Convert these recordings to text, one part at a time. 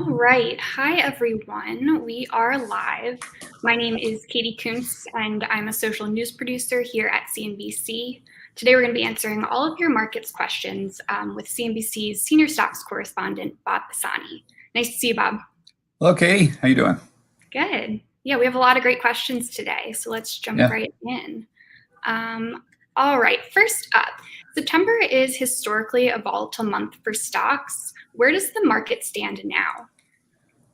All right. Hi, everyone. We are live. My name is Katie Kuntz, and I'm a social news producer here at CNBC. Today, we're going to be answering all of your markets questions with CNBC's senior stocks correspondent, Bob Pisani. Nice to see you, Bob. Okay, how you doing? Good. Yeah, we have a lot of great questions today, so let's jump right in. All right, first up, September is historically a volatile month for stocks. Where does the market stand now?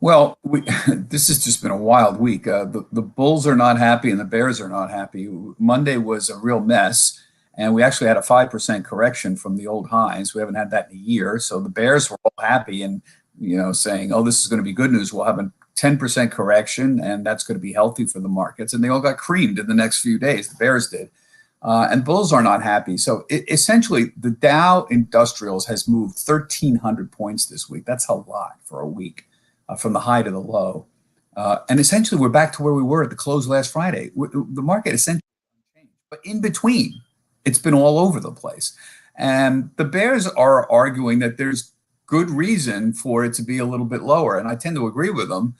Well, this has just been a wild week. The bulls are not happy and the bears are not happy. Monday was a real mess, and we actually had a 5% correction from the old highs. We haven't had that in a year. So the bears were all happy and saying, "Oh, this is going to be good news. We'll have a 10% correction, and that's going to be healthy for the markets." And they all got creamed in the next few days. The bears did. And bulls are not happy. So essentially, the Dow Industrials has moved 1,300 points this week. That's a lot for a week, from the high to the low. And essentially, we're back to where we were at the close last Friday. The market essentially changed. But in between, it's been all over the place. And the bears are arguing that there's good reason for it to be a little bit lower. And I tend to agree with them.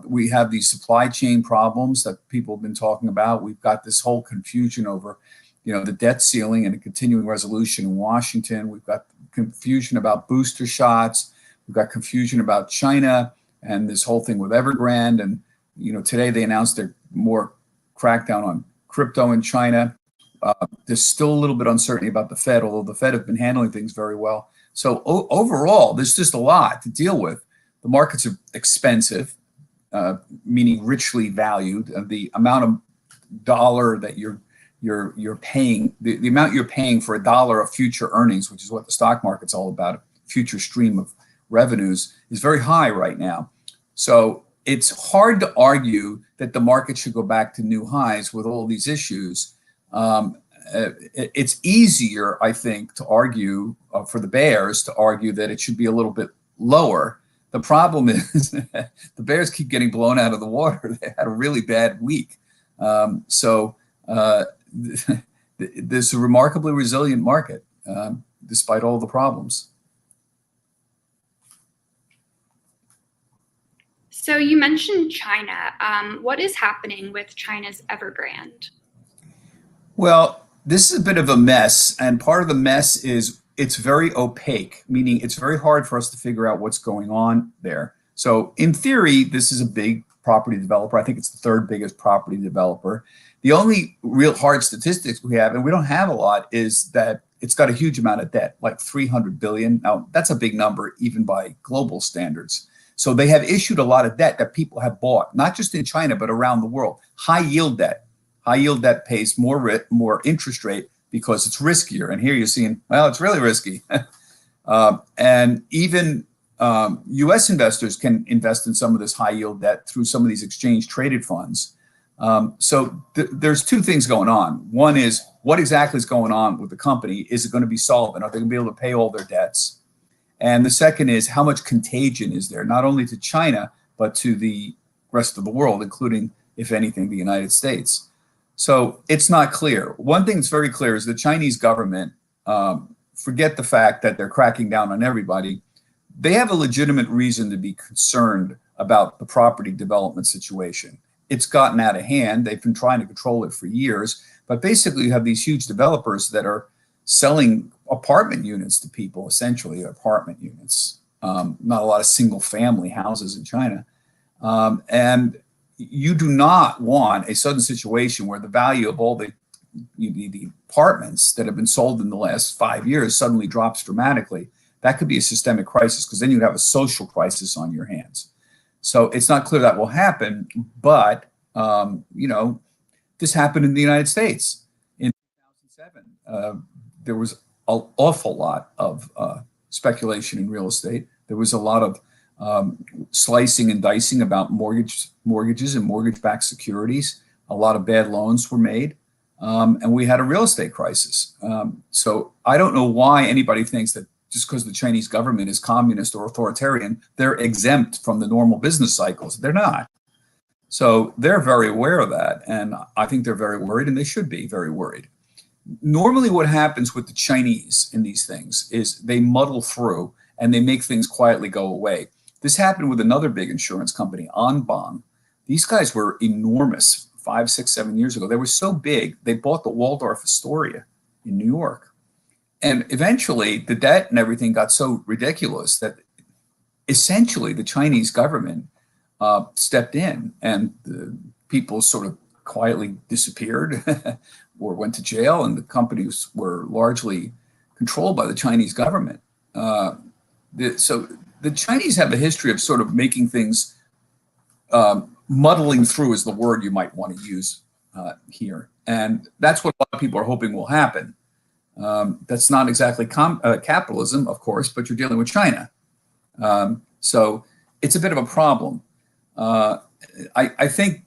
We have these supply chain problems that people have been talking about. We've got this whole confusion over, the debt ceiling and a continuing resolution in Washington. We've got confusion about booster shots. We've got confusion about China and this whole thing with Evergrande. And, today they announced their more crackdown on crypto in China. There's still a little bit of uncertainty about the Fed, although the Fed have been handling things very well. So overall, there's just a lot to deal with. The markets are expensive, meaning richly valued. The amount of dollar that you're paying, the amount you're paying for a dollar of future earnings, which is what the stock market's all about, a future stream of revenues, is very high right now. So it's hard to argue that the market should go back to new highs with all these issues. It's easier, I think, to argue for the bears to argue that it should be a little bit lower. The problem is the bears keep getting blown out of the water. They had a really bad week. There's a remarkably resilient market despite all the problems. So you mentioned China. What is happening with China's Evergrande? Well, this is a bit of a mess, and part of the mess is it's very opaque, meaning it's very hard for us to figure out what's going on there. So in theory, this is a big property developer. I think it's the third biggest property developer. The only real hard statistics we have, and we don't have a lot, is that it's got a huge amount of debt, like 300 billion. Now, that's a big number, even by global standards. So they have issued a lot of debt that people have bought, not just in China, but around the world. High yield debt. High yield debt pays more interest rate because it's riskier. And here you're seeing, well, it's really risky. And even U.S. investors can invest in some of this high yield debt through some of these exchange traded funds. So there's two things going on. One is, what exactly is going on with the company? Is it going to be solvent? Are they going to be able to pay all their debts? And the second is, how much contagion is there, not only to China, but to the rest of the world, including, if anything, the United States. So it's not clear. One thing that's very clear is the Chinese government, forget the fact that they're cracking down on everybody. They have a legitimate reason to be concerned about the property development situation. It's gotten out of hand. They've been trying to control it for years. But basically, you have these huge developers that are selling apartment units to people, essentially apartment units. Not a lot of single family houses in China. And you do not want a sudden situation where the value of all the apartments that have been sold in the last 5 years suddenly drops dramatically. That could be a systemic crisis, because then you'd have a social crisis on your hands. So it's not clear that will happen, but this happened in the United States in 2007. There was an awful lot of speculation in real estate. There was a lot of slicing and dicing about mortgages and mortgage-backed securities. A lot of bad loans were made, and we had a real estate crisis. So I don't know why anybody thinks that just because the Chinese government is communist or authoritarian, they're exempt from the normal business cycles. They're not. So they're very aware of that, and I think they're very worried, and they should be very worried. Normally what happens with the Chinese in these things is they muddle through and they make things quietly go away. This happened with another big insurance company, Anbang. These guys were enormous 5, 6, 7 years ago. They were so big, they bought the Waldorf Astoria in New York. And eventually, the debt and everything got so ridiculous that essentially the Chinese government stepped in, and the people sort of quietly disappeared or went to jail, and the companies were largely controlled by the Chinese government. So the Chinese have a history of sort of making things, muddling through is the word you might want to use here. And that's what a lot of people are hoping will happen. That's not exactly capitalism, of course, but you're dealing with China. So it's a bit of a problem. I think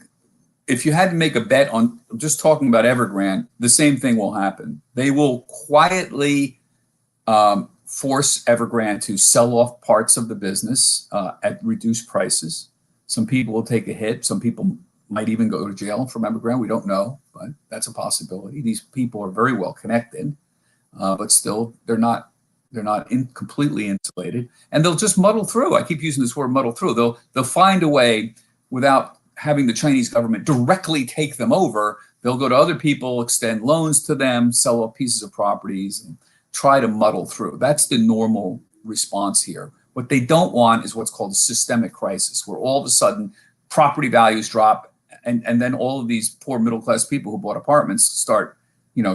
if you had to make a bet on just talking about Evergrande, the same thing will happen. They will quietly force Evergrande to sell off parts of the business at reduced prices. Some people will take a hit. Some people might even go to jail from Evergrande. We don't know, but that's a possibility. These people are very well connected, but still they're not completely insulated, and they'll just muddle through. I keep using this word muddle through. They'll find a way without having the Chinese government directly take them over. They'll go to other people, extend loans to them, sell off pieces of properties, and try to muddle through. That's the normal response here. What they don't want is what's called a systemic crisis, where all of a sudden property values drop, and then all of these poor middle-class people who bought apartments start,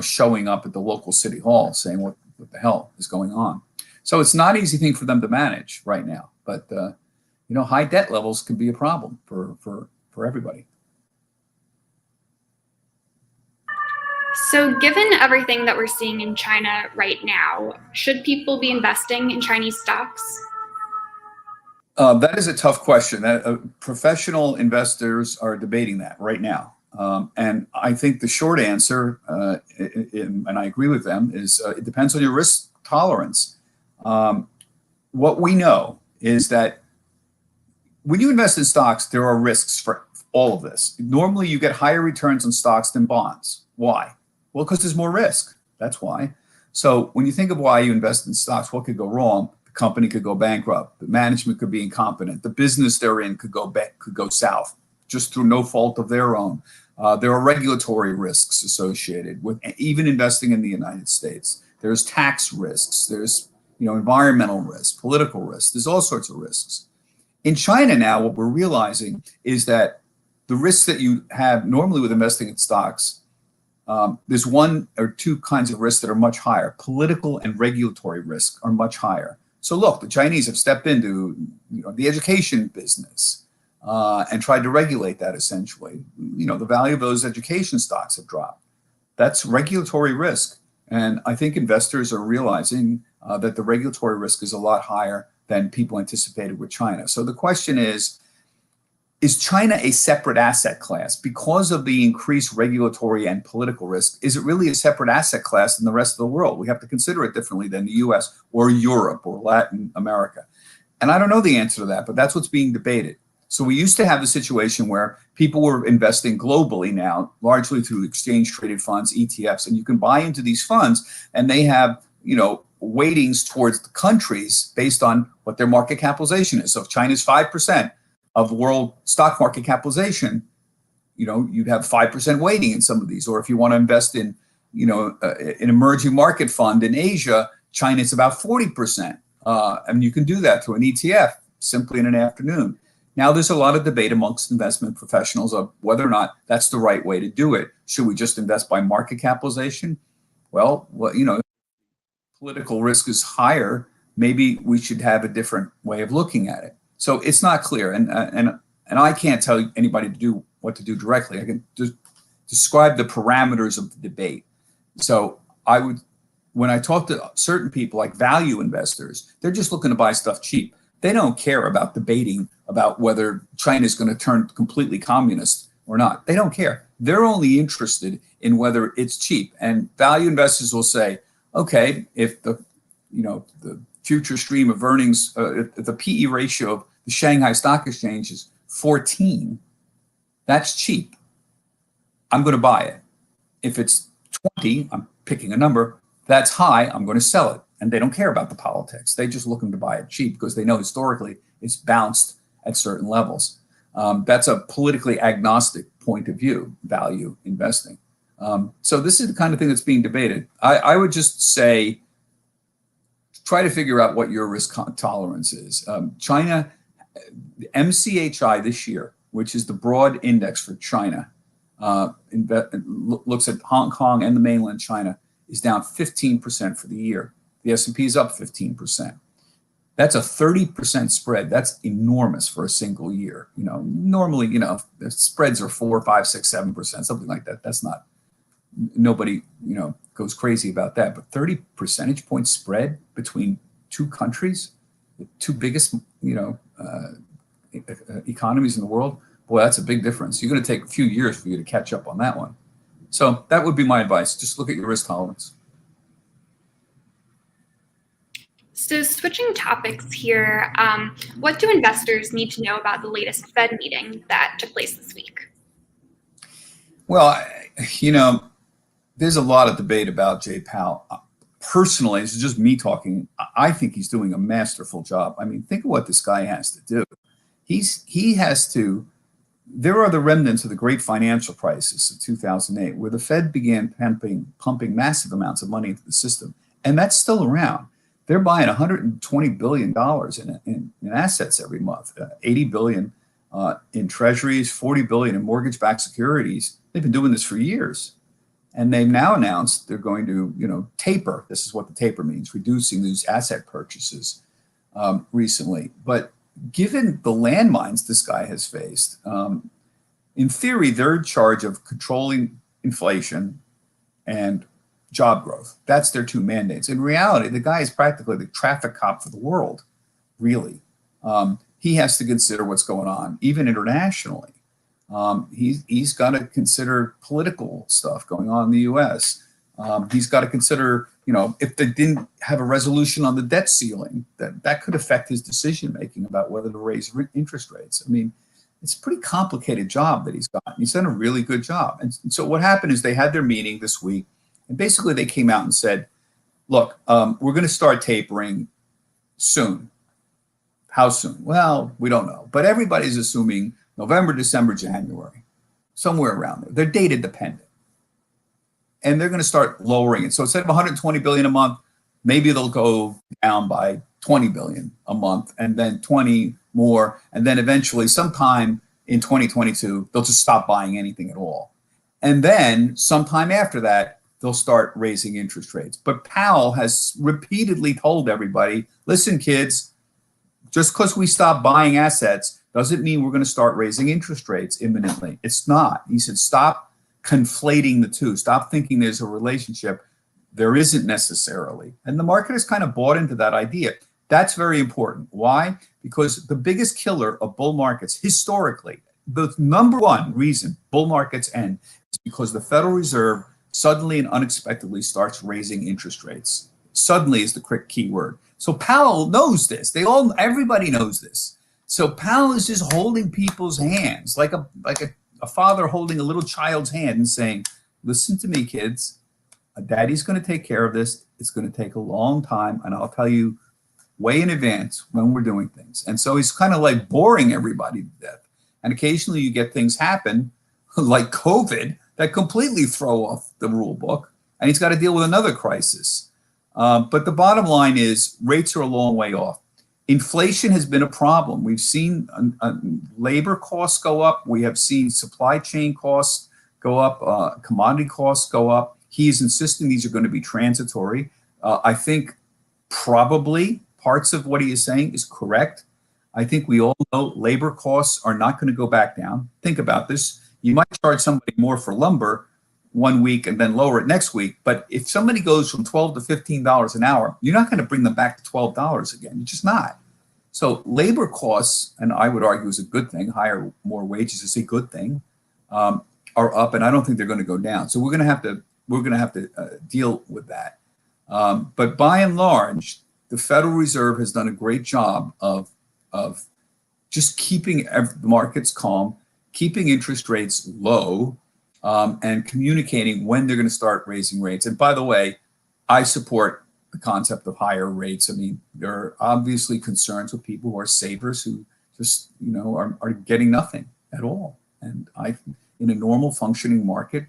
showing up at the local city hall saying, what the hell is going on? So it's not an easy thing for them to manage right now. But, high debt levels can be a problem for everybody. So given everything that we're seeing in China right now, should people be investing in Chinese stocks? That is a tough question. Professional investors are debating that right now. And I think the short answer, and I agree with them, is it depends on your risk tolerance. What we know is that when you invest in stocks, there are risks for all of this. Normally, you get higher returns on stocks than bonds. Why? Well, because there's more risk. That's why. So when you think of why you invest in stocks, what could go wrong? The company could go bankrupt. The management could be incompetent. The business they're in could go south, just through no fault of their own. There are regulatory risks associated with even investing in the United States. There's tax risks. There's environmental risks, political risks. There's all sorts of risks. In China now, what we're realizing is that the risks that you have normally with investing in stocks, there's one or two kinds of risks that are much higher. Political and regulatory risk are much higher. So look, the Chinese have stepped into the education business and tried to regulate that essentially. The value of those education stocks have dropped. That's regulatory risk. And I think investors are realizing that the regulatory risk is a lot higher than people anticipated with China. So the question is China a separate asset class? Because of the increased regulatory and political risk, is it really a separate asset class than the rest of the world? We have to consider it differently than the US or Europe or Latin America. And I don't know the answer to that, but that's what's being debated. So we used to have the situation where people were investing globally now, largely through exchange-traded funds, ETFs, and you can buy into these funds, and they have, weightings towards the countries based on what their market capitalization is. So if China's 5% of the world stock market capitalization, you'd have 5% weighting in some of these. Or if you want to invest in, an emerging market fund in Asia, China's about 40%. And you can do that through an ETF simply in an afternoon. Now, there's a lot of debate amongst investment professionals of whether or not that's the right way to do it. Should we just invest by market capitalization? Well, political risk is higher. Maybe we should have a different way of looking at it. So it's not clear, and I can't tell anybody to do what to do directly. I can just describe the parameters of the debate. So when I talk to certain people like value investors, they're just looking to buy stuff cheap. They don't care about debating about whether China is going to turn completely communist or not. They don't care. They're only interested in whether it's cheap. And value investors will say, okay, if the future stream of earnings, if the PE ratio of the Shanghai Stock Exchange is 14, that's cheap. I'm going to buy it. If it's 20, I'm picking a number, that's high, I'm going to sell it. and they don't care about the politics. They just looking to buy it cheap because they know historically it's bounced at certain levels. That's a politically agnostic point of view, value investing. So this is the kind of thing that's being debated. I would just say, try to figure out what your risk tolerance is. China, MCHI this year, which is the broad index for China, looks at Hong Kong and the mainland China, is down 15% for the year. The S&P is up 15%. That's a 30% spread. That's enormous for a single year. Normally, the spreads are 4, 5, 6, 7%, something like that. That's not, nobody, goes crazy about that. But 30 percentage point spread between two countries, the two biggest, economies in the world, boy, that's a big difference. You're going to take a few years for you to catch up on that one. So that would be my advice. Just look at your risk tolerance. So switching topics here, what do investors need to know about the latest Fed meeting that took place this week? Well, there's a lot of debate about Jay Powell. Personally, this is just me talking. I think he's doing a masterful job. I mean, think of what this guy has to do. He has to. There are the remnants of the great financial crisis of 2008, where the Fed began pumping massive amounts of money into the system, and that's still around. They're buying $120 billion in assets every month, $80 billion in treasuries, $40 billion in mortgage-backed securities. They've been doing this for years. And they've now announced they're going to, taper. This is what the taper means, reducing these asset purchases recently. But given the landmines this guy has faced, in theory, they're in charge of controlling inflation and job growth. That's their two mandates. In reality, the guy is practically the traffic cop for the world, really. He has to consider what's going on, even internationally. He's got to consider political stuff going on in the U.S. He's got to consider, if they didn't have a resolution on the debt ceiling, that could affect his decision-making about whether to raise interest rates. I mean, it's a pretty complicated job that he's got. He's done a really good job. And so what happened is they had their meeting this week, and basically they came out and said, look, we're going to start tapering soon. How soon? Well, we don't know. But everybody's assuming November, December, January, somewhere around there. They're data dependent. And they're going to start lowering it. So instead of 120 billion a month, maybe they'll go down by 20 billion a month, and then 20 more. And then eventually sometime in 2022, they'll just stop buying anything at all. And then sometime after that, they'll start raising interest rates. But Powell has repeatedly told everybody, listen, kids, just because we stop buying assets doesn't mean we're going to start raising interest rates imminently. It's not. He said, stop conflating the two. Stop thinking there's a relationship. There isn't necessarily. And the market has kind of bought into that idea. That's very important. Why? Because the biggest killer of bull markets historically, the number one reason bull markets end is because the Federal Reserve suddenly and unexpectedly starts raising interest rates. Suddenly is the key word. So Powell knows this. Everybody knows this. So Powell is just holding people's hands like a father holding a little child's hand and saying, listen to me, kids. Daddy's going to take care of this. It's going to take a long time. And I'll tell you way in advance when we're doing things. And so he's kind of like boring everybody to death. And occasionally you get things happen like COVID that completely throw off the rule book. And he's got to deal with another crisis. But the bottom line is rates are a long way off. Inflation has been a problem. We've seen labor costs go up. We have seen supply chain costs go up, commodity costs go up. He's insisting these are going to be transitory. I think probably parts of what he is saying is correct. I think we all know labor costs are not going to go back down. Think about this. You might charge somebody more for lumber one week and then lower it next week. But if somebody goes from $12 to $15 an hour, you're not going to bring them back to $12 again. You're just not. So labor costs, and I would argue is a good thing, higher, more wages is a good thing, are up, and I don't think they're going to go down. So we're going to have to deal with that. But by and large, the Federal Reserve has done a great job of just keeping the markets calm, keeping interest rates low, and communicating when they're going to start raising rates. And by the way, I support the concept of higher rates. I mean, there are obviously concerns with people who are savers who just, are getting nothing at all. And in a normal functioning market,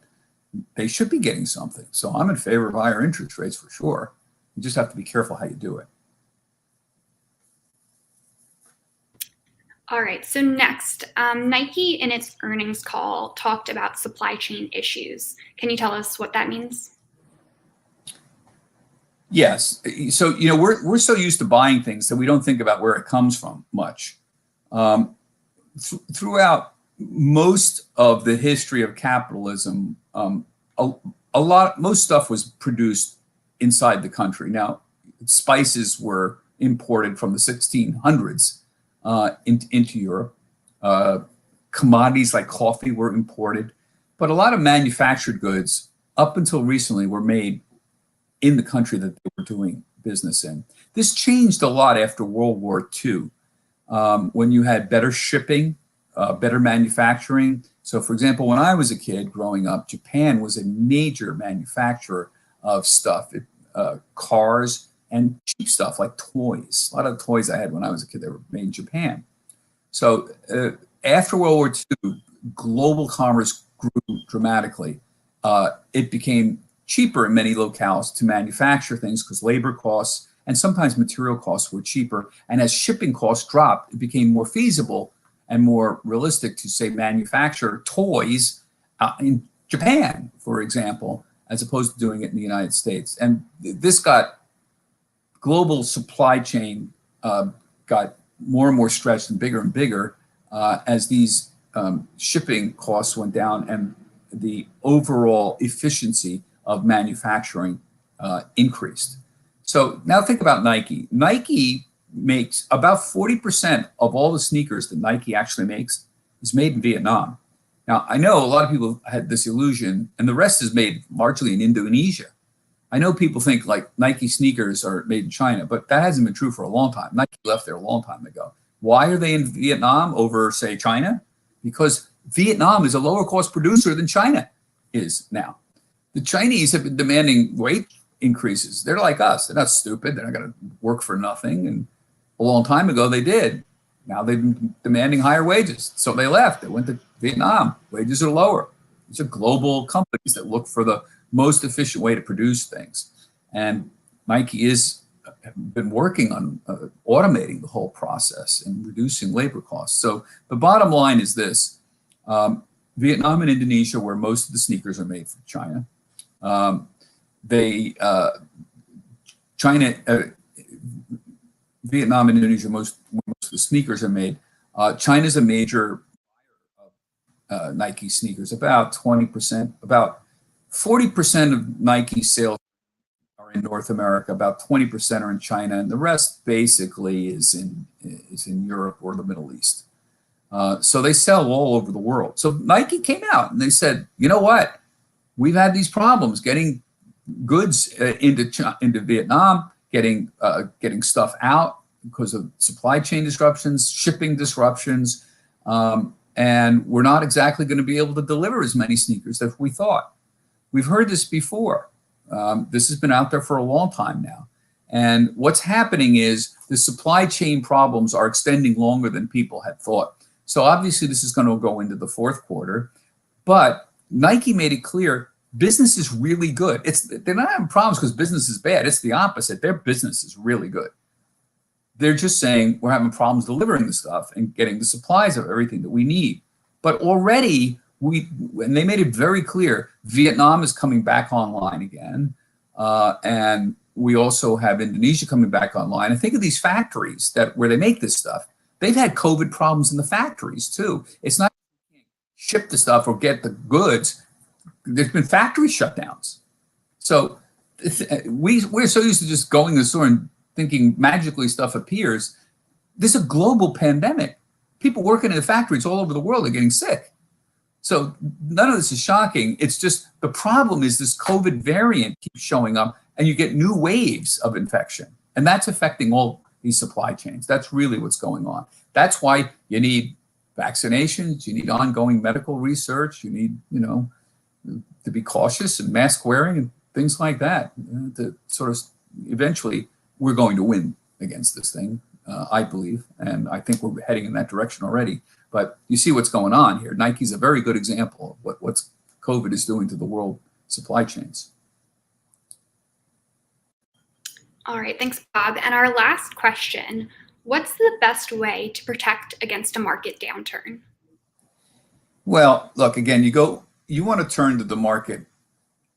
they should be getting something. So I'm in favor of higher interest rates for sure. You just have to be careful how you do it. All right, so next, Nike in its earnings call talked about supply chain issues. Can you tell us what that means? Yes. So, we're so used to buying things that we don't think about where it comes from much. Throughout most of the history of capitalism, most stuff was produced inside the country. Now, spices were imported from the 1600s into Europe. Commodities like coffee were imported, but a lot of manufactured goods up until recently were made in the country that they were doing business in. This changed a lot after World War II, when you had better shipping, better manufacturing. So, for example, when I was a kid growing up, Japan was a major manufacturer of stuff, cars and cheap stuff like toys. A lot of the toys I had when I was a kid, they were made in Japan. So after World War II, global commerce grew dramatically. It became cheaper in many locales to manufacture things because labor costs and sometimes material costs were cheaper. And as shipping costs dropped, it became more feasible and more realistic to, say, manufacture toys in Japan, for example, as opposed to doing it in the United States. And this got global supply chain got more and more stretched and bigger as these shipping costs went down and the overall efficiency of manufacturing increased. So now think about Nike. Nike makes about 40% of all the sneakers that Nike actually makes is made in Vietnam. Now, I know a lot of people had this illusion, and the rest is made largely in Indonesia. I know people think like Nike sneakers are made in China, but that hasn't been true for a long time. Nike left there a long time ago. Why are they in Vietnam over, say, China? Because Vietnam is a lower cost producer than China is now. The Chinese have been demanding wage increases. They're like us. They're not stupid. They're not going to work for nothing. And a long time ago, they did. Now they've been demanding higher wages. So they left. They went to Vietnam. Wages are lower. These are global companies that look for the most efficient way to produce things. And Nike has been working on automating the whole process and reducing labor costs. So the bottom line is this. Vietnam and Indonesia, where most of the sneakers are made from China, Vietnam and Indonesia, most of the sneakers are made. China's a major buyer of Nike sneakers, about 20%, about 40% of Nike sales are in North America, about 20% are in China, and the rest basically is in Europe or the Middle East. So they sell all over the world. So Nike came out and they said, you know what? We've had these problems getting goods into Vietnam, getting stuff out because of supply chain disruptions, shipping disruptions, and we're not exactly going to be able to deliver as many sneakers as we thought. We've heard this before. This has been out there for a long time now. And what's happening is the supply chain problems are extending longer than people had thought. So obviously this is going to go into the fourth quarter, but Nike made it clear business is really good. They're not having problems because business is bad. It's the opposite. Their business is really good. They're just saying we're having problems delivering the stuff and getting the supplies of everything that we need. But already and they made it very clear, Vietnam is coming back online again. And we also have Indonesia coming back online. And think of these factories where they make this stuff. They've had COVID problems in the factories too. It's not ship the stuff or get the goods. There's been factory shutdowns. So we're so used to just going to the store and thinking magically stuff appears. This is a global pandemic. People working in the factories all over the world are getting sick. So none of this is shocking. It's just the problem is this COVID variant keeps showing up and you get new waves of infection. And that's affecting all these supply chains. That's really what's going on. That's why you need vaccinations, you need ongoing medical research, you need, to be cautious and mask wearing and things like that to sort of eventually we're going to win against this thing, I believe, and I think we're heading in that direction already. But you see what's going on here. Nike's a very good example of what's COVID is doing to the world supply chains. All right, thanks, Bob. And our last question, what's the best way to protect against a market downturn? Well, look, again, you want to turn to the market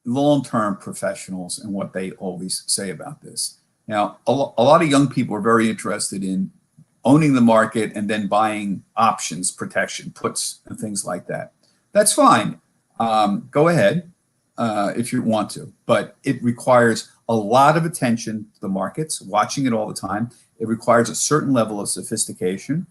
long-term professionals and what they always say about this. Now, a lot of young people are very interested in owning the market and then buying options, protection, puts, and things like that. That's fine. Go ahead if you want to, but it requires a lot of attention to the markets, watching it all the time. It requires a certain level of sophistication.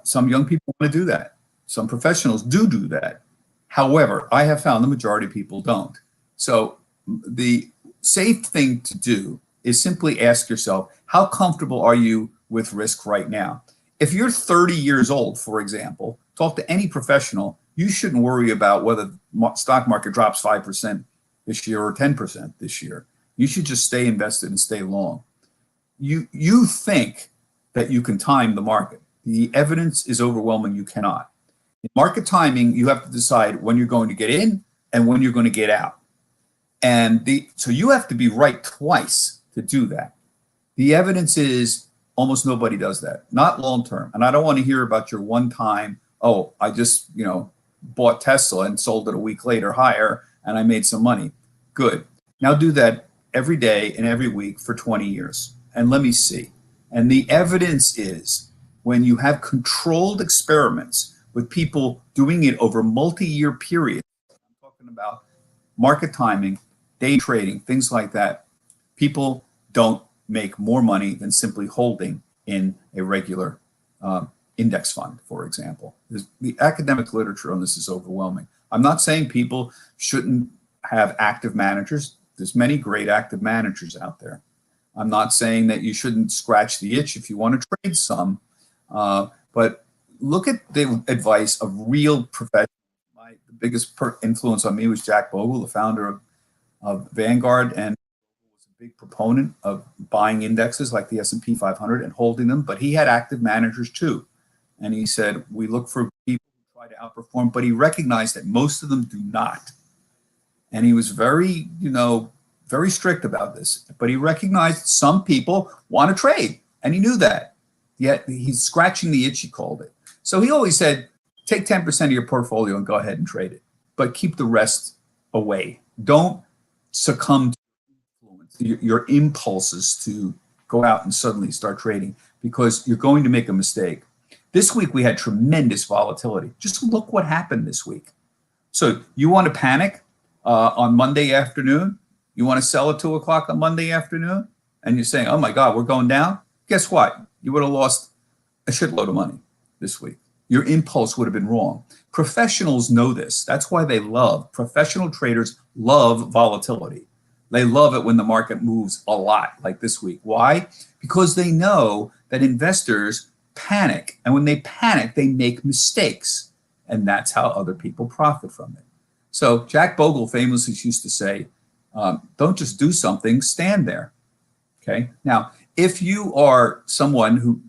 Some young people want to do that. Some professionals do that. However, I have found the majority of people don't. So the safe thing to do is simply ask yourself, how comfortable are you with risk right now? If you're 30 years old, for example, talk to any professional, you shouldn't worry about whether the stock market drops 5% this year or 10% this year. You should just stay invested and stay long. You think that you can time the market. The evidence is overwhelming, you cannot. In market timing, you have to decide when you're going to get in and when you're going to get out. And so you have to be right twice to do that. The evidence is almost nobody does that, not long term. And I don't want to hear about your one time, oh, I just, bought Tesla and sold it a week later higher and I made some money. Good. Now do that every day and every week for 20 years. And let me see. And the evidence is when you have controlled experiments with people doing it over multi-year periods, I'm talking about market timing, day trading, things like that, people don't make more money than simply holding in a regular index fund, for example. The academic literature on this is overwhelming. I'm not saying people shouldn't have active managers. There's many great active managers out there. I'm not saying that you shouldn't scratch the itch if you want to trade some, but look at the advice of real professionals. The biggest influence on me was Jack Bogle, the founder of Vanguard, and was a big proponent of buying indexes like the S&P 500 and holding them, but he had active managers too. And he said, we look for people who try to outperform, but he recognized that most of them do not. And he was very, very strict about this, but he recognized some people want to trade, and he knew that. Yet he's scratching the itch, he called it. So he always said, take 10% of your portfolio and go ahead and trade it, but keep the rest away. Don't succumb to your impulses to go out and suddenly start trading, because you're going to make a mistake. This week we had tremendous volatility. Just look what happened this week. So you want to panic on Monday afternoon? You want to sell at 2 o'clock on Monday afternoon? And you're saying, oh my God, we're going down? Guess what? You would have lost a shitload of money this week. Your impulse would have been wrong. Professionals know this. That's why professional traders love volatility. They love it when the market moves a lot, like this week. Why? Because they know that investors panic. And when they panic, they make mistakes. And that's how other people profit from it. So Jack Bogle famously used to say, don't just do something, stand there. Okay. Now, if you are someone who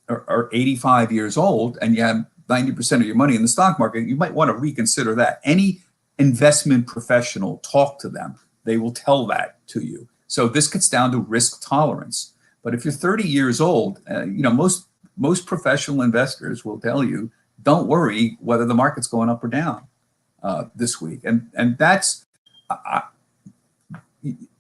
are 85 years old and you have 90% of your money in the stock market, you might want to reconsider that. Any investment professional, talk to them. They will tell that to you. So this gets down to risk tolerance. But if you're 30 years old, most professional investors will tell you, don't worry whether the market's going up or down this week. And that's,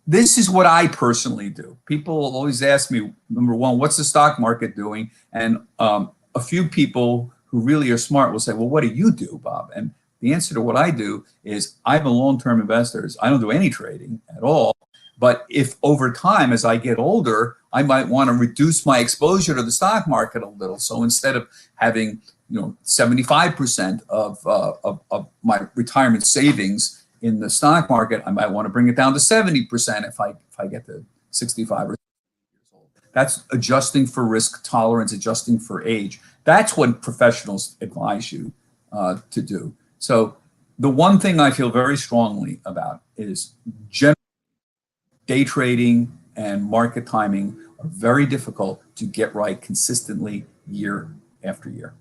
this is what I personally do. People always ask me, number one, what's the stock market doing? And a few people who really are smart will say, well, what do you do, Bob? And the answer to what I do is I'm a long-term investor. I don't do any trading at all. But if over time, as I get older, I might want to reduce my exposure to the stock market a little. So instead of having 75% of my retirement savings in the stock market, I might want to bring it down to 70% if I get to 65 or 70 years old. That's adjusting for risk tolerance, adjusting for age. That's what professionals advise you to do. So the one thing I feel very strongly about is general day trading and market timing are very difficult to get right consistently year after year.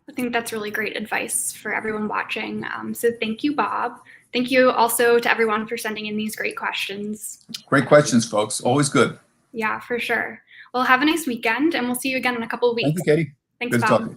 I think that's really great advice for everyone watching. So thank you, Bob. Thank you also to everyone for sending in these great questions. Great questions, folks. Always good. Yeah, for sure. Well, have a nice weekend, and we'll see you again in a couple of weeks. Thank you, Katie. Thanks, Good to Bob. talk to you.